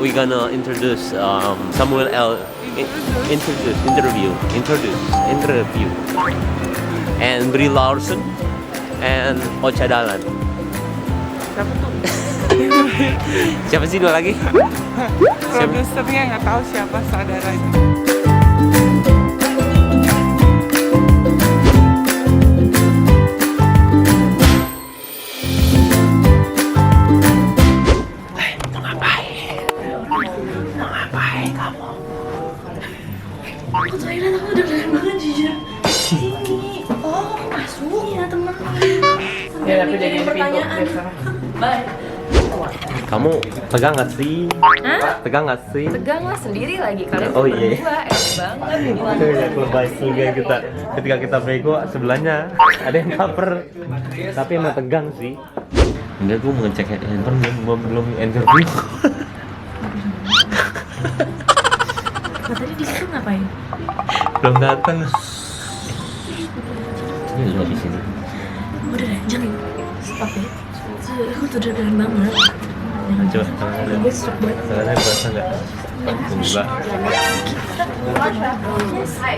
we gonna introduce someone else. Interview, and Brie Larson and Ocha Dalan. Siapa tuh? Siapa sih dua lagi? Produsernya nggak tahu siapa saudaranya. Aku toilet, aku deg-degan banget jujur. Sini. Oh, masuk. Iya, temen. Ya, tapi jagain pintu. Bye. Kamu tegang nggak sih? Hah? Tegang nggak sih? Tegang lah sendiri lagi. Kalian Oh iya. berdua enak banget. Lebay juga kita ketika kita bego sebelahnya ada yang cover, tapi emang tegang sih. Enggak, gue mau ngecek handphone belum interview. Tadi di situ ngapain? Belum datang. Ini lu di sini. Udah deh, jangan stop ya. Aku tuh deg-degan banget. Coba tangannya. Gue stroke banget. Tangannya basah nggak? Enggak. Yes. Hi.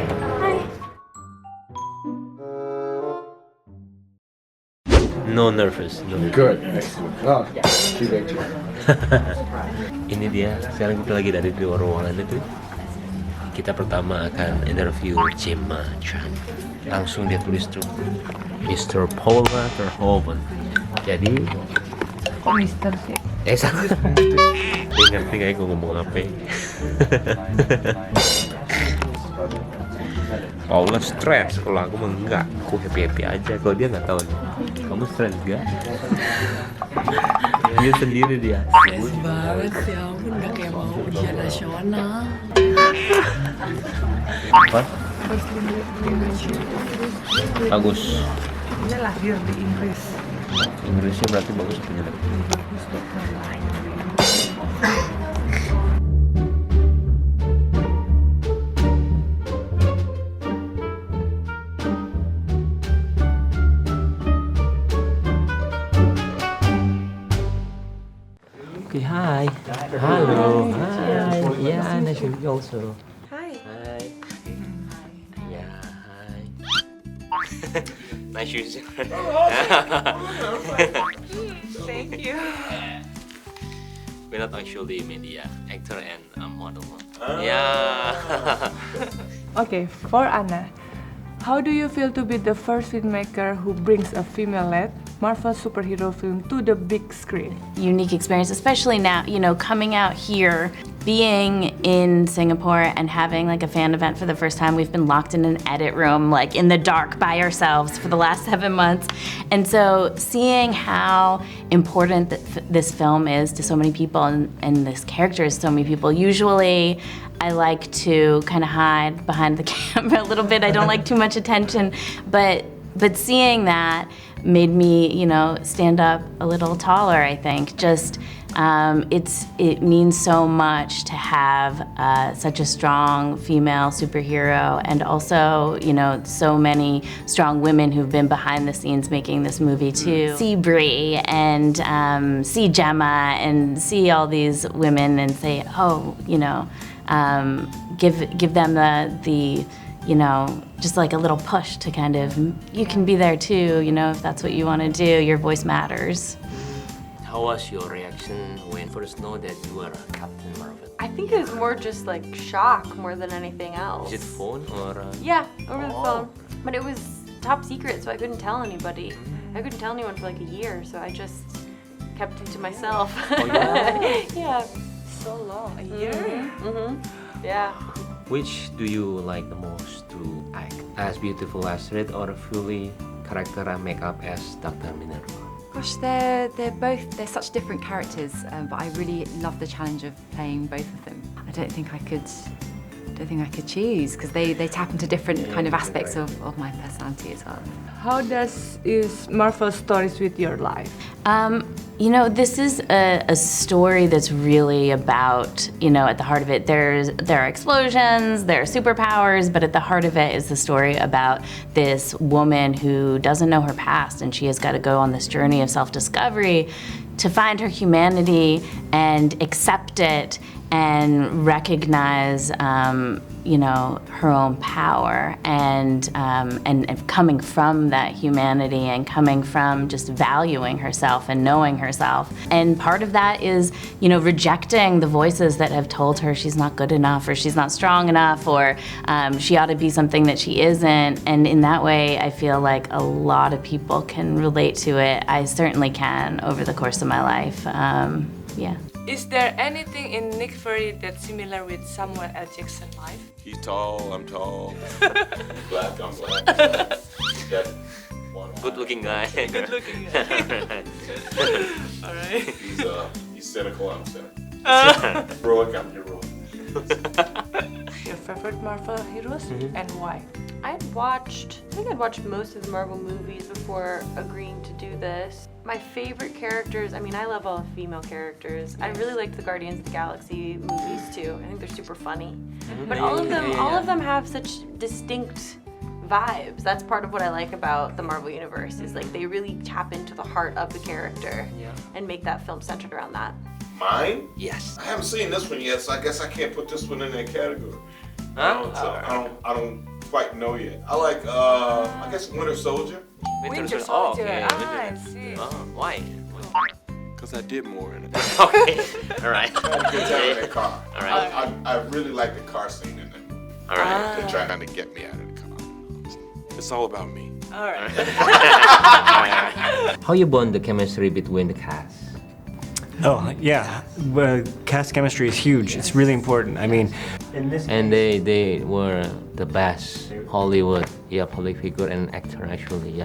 No nervous. No. Good, excellent. Oh, too big. Ini dia. Sekarang kita lagi dari luar ruangan itu. Kita pertama akan interview Gemma Chan. Langsung dia tulis tuh Mr. Paula Verhoeven. Jadi Kok Mister sih? salah. Dia ngerti gak ya gue ngomong apa? Paula stres, kalau aku mah enggak. Aku happy aja. Kalau dia nggak tahu nih. Kamu stres gak? Dia sendiri dia. Stres banget ya ampun, gak kayak mau ujian nasional. Apa? Bagus. Dia lahir di Inggris. Inggrisnya berarti bagus apa jelek? Bagus dokter lain. Okay, hi. Hello. Hi. Yeah, nice to meet you also. Hai. Hi. Yeah, hi. Nice shoes. Thank you. We're not actually media actor and model. Yeah. Okay, for Anna, how do you feel to be the first filmmaker who brings a female-led Marvel superhero film to the big screen? Unique experience, especially now, you know, coming out here, being in Singapore and having like a fan event for the first time. We've been locked in an edit room, like in the dark by ourselves for the last 7 months. And so seeing how important this film is to so many people and this character is so many people. Usually I like to kind of hide behind the camera a little bit. I don't like too much attention, but seeing that made me, you know, stand up a little taller, I think. Just, it means so much to have such a strong female superhero, and also, you know, so many strong women who've been behind the scenes making this movie too. See Brie and see Gemma and see all these women and say, oh, you know, give them the you know, just like a little push to kind of, you can be there too, you know, if that's what you want to do, your voice matters. How was your reaction when first know that you were Captain Marvel? I think it was more just like shock more than anything else. Is it phone or? Yeah, over the phone. But it was top secret, so I couldn't tell anybody. I couldn't tell anyone for like a year, so I just kept it to myself. Oh, yeah? Yeah. So long, a year? Mm-hmm. Yeah. Which do you like the most to act? As beautiful as Red or fully character and makeup as Dr. Minerva? Gosh, they're such different characters, but I really love the challenge of playing both of them. I don't think I could choose, because they tap into different kind of aspects of my personality as well. How is Marvel stories with your life? You know, this is a story that's really about, you know, at the heart of it, there are explosions, there are superpowers, but at the heart of it is the story about this woman who doesn't know her past, and she has got to go on this journey of self-discovery to find her humanity and accept it and recognize, you know, her own power and coming from that humanity and coming from just valuing herself and knowing herself. And part of that is, you know, rejecting the voices that have told her she's not good enough or she's not strong enough or she ought to be something that she isn't. And in that way, I feel like a lot of people can relate to it. I certainly can over the course of my life. Yeah. Is there anything in Nick Fury that's similar with Samuel L. Jackson's life? He's tall, I'm tall. Black, I'm black. Good looking guy. Good looking guy. Alright. He's cynical, I'm cynical. Heroic, I'm heroic. Your favorite Marvel heroes and why? I think I'd watched most of the Marvel movies before agreeing to do this. My favorite characters, I mean, I love all the female characters. I really liked the Guardians of the Galaxy movies too. I think they're super funny. But all of them have such distinct vibes. That's part of what I like about the Marvel universe is like they really tap into the heart of the character and make that film centered around that. Mine? Yes. I haven't seen this one yet, so I guess I can't put this one in that category. I don't quite know yet. I like, I guess Winter Soldier. Winter Soldier. Oh, okay. I see. Oh, why? Because I did more in it. Okay. All right. I had a good time in that car. All right. I really like the car scene in it. All right. They're trying to get me out of the car. It's all about me. Alright. How you bond the chemistry between the cast? Oh, yeah. Cast chemistry is huge. It's really important. I mean, in this And they were the best Hollywood, public figure and actor actually,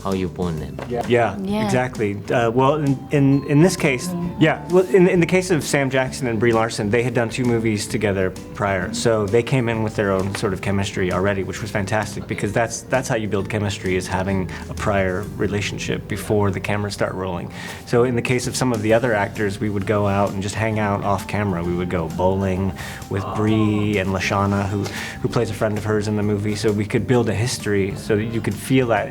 How you bond them? Yeah, exactly. Well, in this case, well, in the case of Sam Jackson and Brie Larson, they had done 2 movies together prior, so they came in with their own sort of chemistry already, which was fantastic because that's how you build chemistry, is having a prior relationship before the cameras start rolling. So in the case of some of the other actors, we would go out and just hang out off camera. We would go bowling with Brie and Lashana, who plays a friend of hers in the movie. So we could build a history so that you could feel that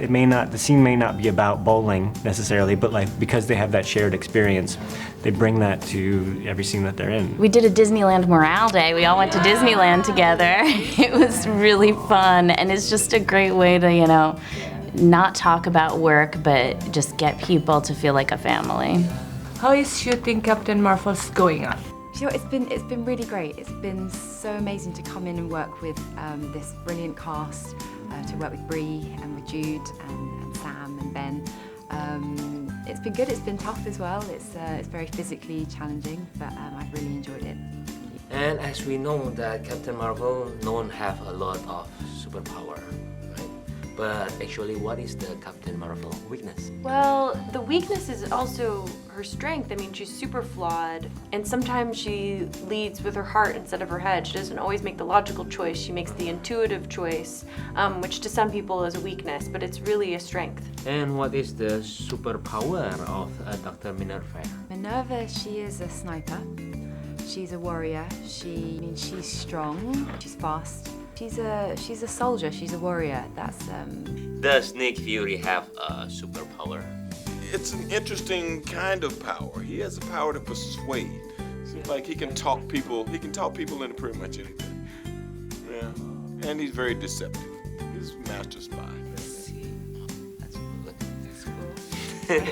the scene may not be about bowling necessarily, but like because they have that shared experience, they bring that to every scene that they're in. We did a Disneyland Morale Day. We all went to Disneyland together. It was really fun, and it's just a great way to, you know, not talk about work, but just get people to feel like a family. How is shooting Captain Marvel's going on? You know, it's been really great. It's been so amazing to come in and work with this brilliant cast, to work with Brie and with Jude and Sam and Ben. It's been good. It's been tough as well. It's very physically challenging, but I've really enjoyed it. And as we know that Captain Marvel don't have a lot of superpower, right? But actually, what is the Captain Marvel weakness? Well, the weakness is also her strength. I mean, she's super flawed, and sometimes she leads with her heart instead of her head. She doesn't always make the logical choice. She makes the intuitive choice, which to some people is a weakness, but it's really a strength. And what is the superpower of Dr. Minerva? Minerva, she is a sniper. She's a warrior. She's strong. She's fast. She's a soldier. She's a warrior. Does Nick Fury have a superpower? It's an interesting kind of power. He has the power to persuade. Seems like he can talk people into pretty much anything. Yeah. And he's very deceptive. He's a master spy. That's good.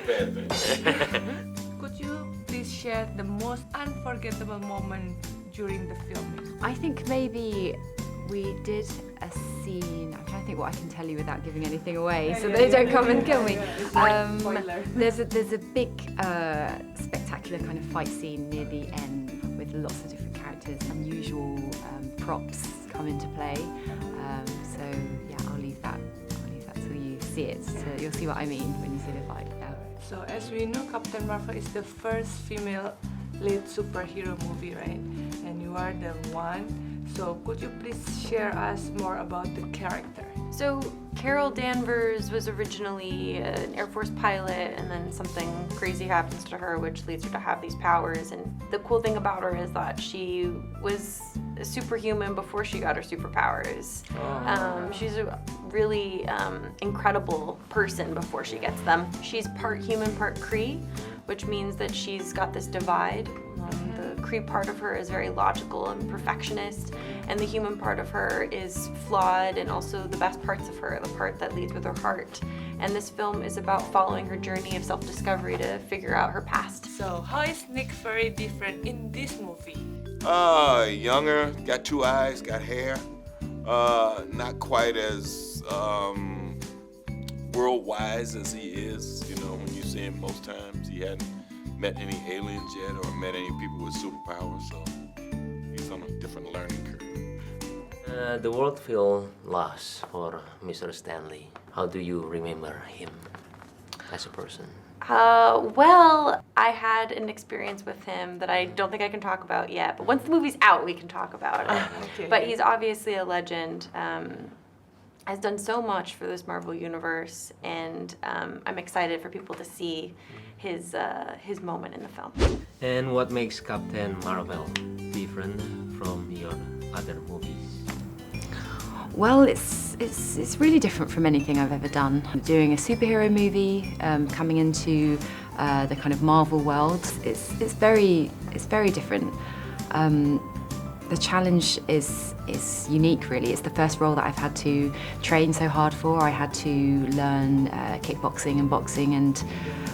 Bad thing. Could you please share the most unforgettable moment during the filming? I think maybe we did a scene. I'm trying to think what I can tell you without giving anything away, so they don't come and kill me. There's a big, spectacular kind of fight scene near the end with lots of different characters. Unusual props come into play. So yeah, I'll leave that till you see it. So you'll see what I mean when you see the fight. Yeah. So as we know, Captain Marvel is the first female lead superhero movie, right? And you are the one. So could you please share us more about the character? So Carol Danvers was originally an Air Force pilot, and then something crazy happens to her which leads her to have these powers. And the cool thing about her is that she was a superhuman before she got her superpowers. She's a really incredible person before she gets them. She's part human, part Cree, which means that she's got this divide. The Cree part of her is very logical and perfectionist, and the human part of her is flawed, and also the best parts of her, the part that leads with her heart. And this film is about following her journey of self-discovery to figure out her past. So how is Nick Fury different in this movie? Younger, got 2 eyes, got hair. Not quite as world-wise as he is. You know, when you see him most times, he hadn't met any aliens yet or met any people with superpowers, so he's on a different learning curve. The world feels lost for Mr. Stanley. How do you remember him as a person? Well, I had an experience with him that I don't think I can talk about yet, but once the movie's out, we can talk about it. Okay. But he's obviously a legend. Has done so much for this Marvel universe, and I'm excited for people to see his moment in the film. And what makes Captain Marvel different from your other movies? Well, it's really different from anything I've ever done. Doing a superhero movie, coming into the kind of Marvel world, it's very different. The challenge is unique, really. It's the first role that I've had to train so hard for. I had to learn kickboxing and boxing, and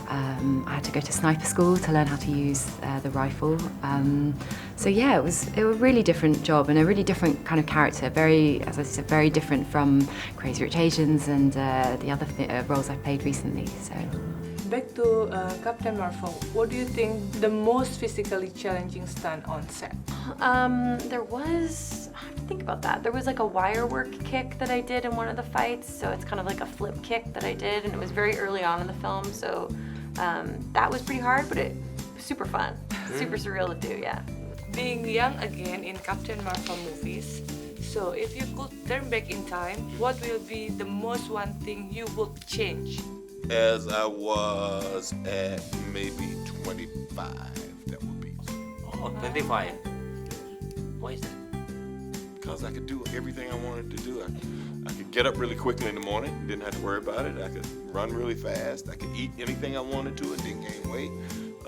I had to go to sniper school to learn how to use the rifle. So yeah, it was a really different job and a really different kind of character. Very, as I said, very different from Crazy Rich Asians and the other roles I've played recently. So. Back to Captain Marvel, what do you think the most physically challenging stunt on set? There was, I have to think about that. There was like a wire work kick that I did in one of the fights, so it's kind of like a flip kick that I did, and it was very early on in the film, so that was pretty hard, but it was super fun, super surreal to do, yeah. Being young again in Captain Marvel movies, so if you could turn back in time, what will be the most one thing you would change? As I was at maybe 25, that would be. Oh, 25. Why is that? Because I could do everything I wanted to do. I could get up really quickly in the morning, didn't have to worry about it. I could run really fast. I could eat anything I wanted to and didn't gain weight.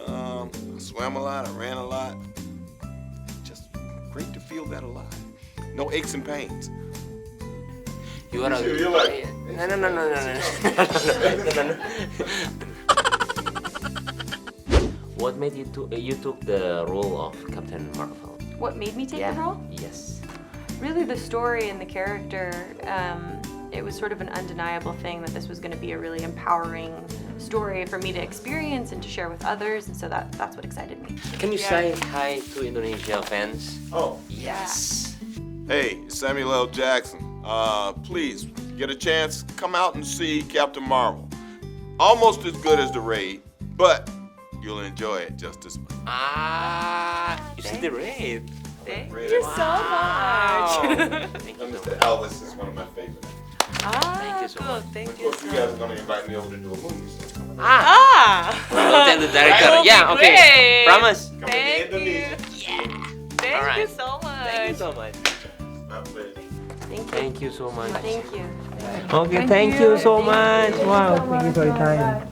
I swam a lot, I ran a lot. Just great to feel that alive. No aches and pains. You are You're like, no. What made you took the role of Captain Marvel? What made me take the role? Yes. Really the story and the character, it was sort of an undeniable thing that this was going to be a really empowering story for me to experience and to share with others, and so that's what excited me. Can you say hi to Indonesia fans? Oh. Yes. Hey, Samuel L. Jackson. Please, get a chance, come out and see Captain Marvel. Almost as good as The Raid, but you'll enjoy it just as much. You see the raid. Thank you so much. Thank you so Mr. much. Elvis is one of my favorites. Thank you so Cool, much. thank Of you course, so you much. guys are going to invite me over to do a movie. So come I'll tell the director. That will be Yeah, okay. great. Promise. to Thank you. Indonesia. Thank Alright. you so much. Thank you so much. My pleasure. Thank you so much. Thank you. Okay, thank you so much. Wow, thank you for your time.